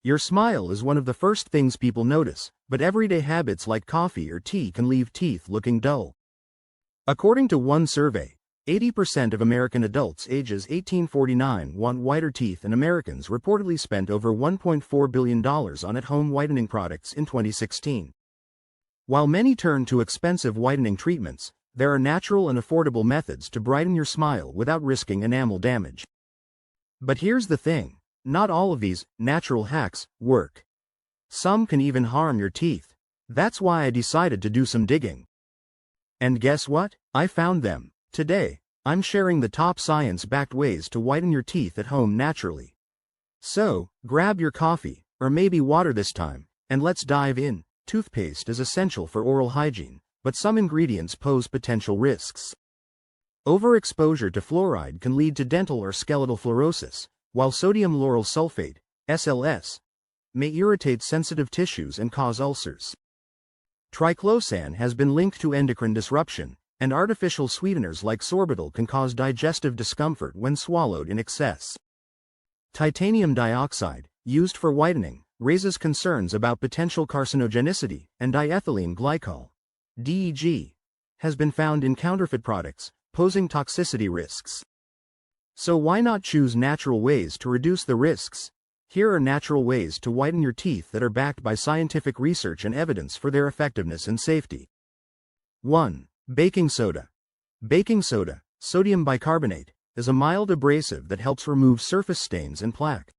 Your smile is one of the first things people notice, but everyday habits like coffee or tea can leave teeth looking dull. According to one survey, 80% of American adults ages 18-49 want whiter teeth, and Americans reportedly spent over $1.4 billion on at-home whitening products in 2016. While many turn to expensive whitening treatments, there are natural and affordable methods to brighten your smile without risking enamel damage. But here's the thing. Not all of these natural hacks work. Some can even harm your teeth. That's why I decided to do some digging. And guess what? I found them. Today, I'm sharing the top science-backed ways to whiten your teeth at home naturally. So, grab your coffee, or maybe water this time, and let's dive in. Toothpaste is essential for oral hygiene, but some ingredients pose potential risks. Overexposure to fluoride can lead to dental or skeletal fluorosis, while sodium lauryl sulfate, SLS, may irritate sensitive tissues and cause ulcers. Triclosan has been linked to endocrine disruption, and artificial sweeteners like sorbitol can cause digestive discomfort when swallowed in excess. Titanium dioxide, used for whitening, raises concerns about potential carcinogenicity, and diethylene glycol, DEG, has been found in counterfeit products, posing toxicity risks. So why not choose natural ways to reduce the risks? Here are natural ways to whiten your teeth that are backed by scientific research and evidence for their effectiveness and safety. 1. Baking soda. Baking soda, sodium bicarbonate, is a mild abrasive that helps remove surface stains and plaque.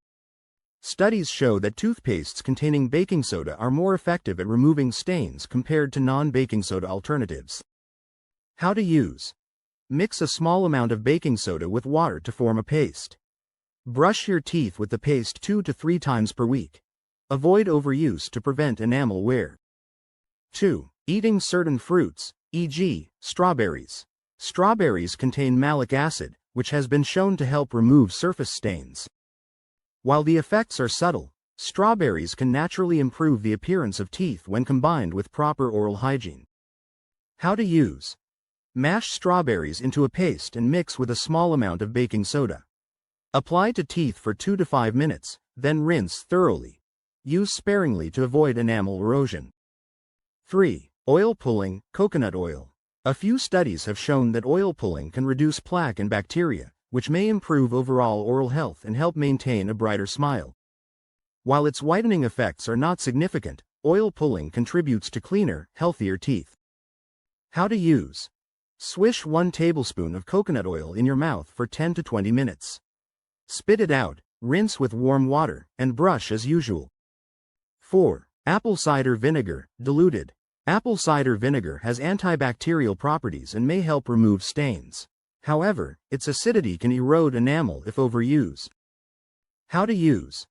Studies show that toothpastes containing baking soda are more effective at removing stains compared to non-baking soda alternatives. How to use. Mix a small amount of baking soda with water to form a paste. Brush your teeth with the paste 2 to 3 times per week. Avoid overuse to prevent enamel wear. 2. Eating certain fruits, e.g., strawberries. Strawberries contain malic acid, which has been shown to help remove surface stains. While the effects are subtle, strawberries can naturally improve the appearance of teeth when combined with proper oral hygiene. How to use. Mash strawberries into a paste and mix with a small amount of baking soda. Apply to teeth for 2 to 5 minutes, then rinse thoroughly. Use sparingly to avoid enamel erosion. 3. Oil pulling, coconut oil. A few studies have shown that oil pulling can reduce plaque and bacteria, which may improve overall oral health and help maintain a brighter smile. While its whitening effects are not significant, oil pulling contributes to cleaner, healthier teeth. How to use. Swish 1 tablespoon of coconut oil in your mouth for 10 to 20 minutes. Spit it out, rinse with warm water, and brush as usual. 4. Apple cider vinegar, diluted. Apple cider vinegar has antibacterial properties and may help remove stains. However, its acidity can erode enamel if overused. How to use.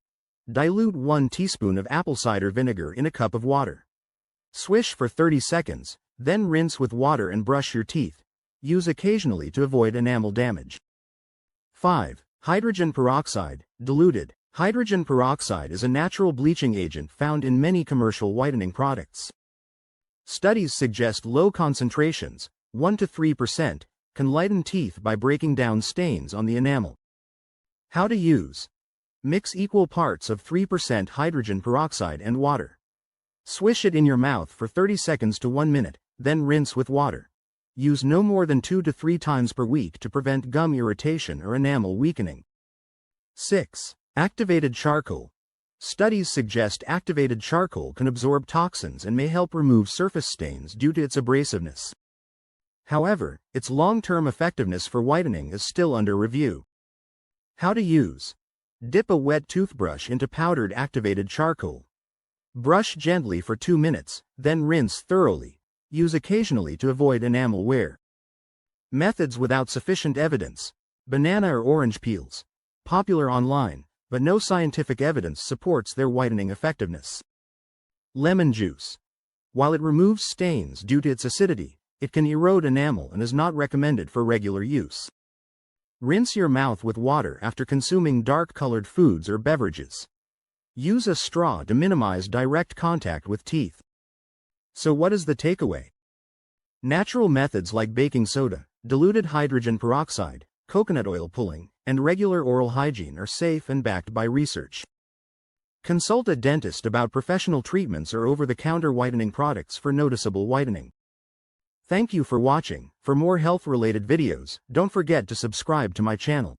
Dilute 1 teaspoon of apple cider vinegar in a cup of water. Swish for 30 seconds, then rinse with water and brush your teeth. Use occasionally to avoid enamel damage. 5. Hydrogen peroxide, diluted. Hydrogen peroxide is a natural bleaching agent found in many commercial whitening products. Studies suggest low concentrations, 1 to 3%, can lighten teeth by breaking down stains on the enamel. How to use. Mix equal parts of 3% hydrogen peroxide and water. Swish it in your mouth for 30 seconds to 1 minute, then rinse with water. Use no more than 2 to 3 times per week to prevent gum irritation or enamel weakening. 6. Activated charcoal. Studies suggest activated charcoal can absorb toxins and may help remove surface stains due to its abrasiveness. However, its long-term effectiveness for whitening is still under review. How to use. Dip a wet toothbrush into powdered activated charcoal. Brush gently for 2 minutes, then rinse thoroughly. Use occasionally to avoid enamel wear. Methods without sufficient evidence. Banana or orange peels. Popular online, but no scientific evidence supports their whitening effectiveness. Lemon juice. While it removes stains due to its acidity, it can erode enamel and is not recommended for regular use. Rinse your mouth with water after consuming dark-colored foods or beverages. Use a straw to minimize direct contact with teeth. So what is the takeaway? Natural methods like baking soda, diluted hydrogen peroxide, coconut oil pulling, and regular oral hygiene are safe and backed by research. Consult a dentist about professional treatments or over-the-counter whitening products for noticeable whitening. Thank you for watching. For more health-related videos, don't forget to subscribe to my channel.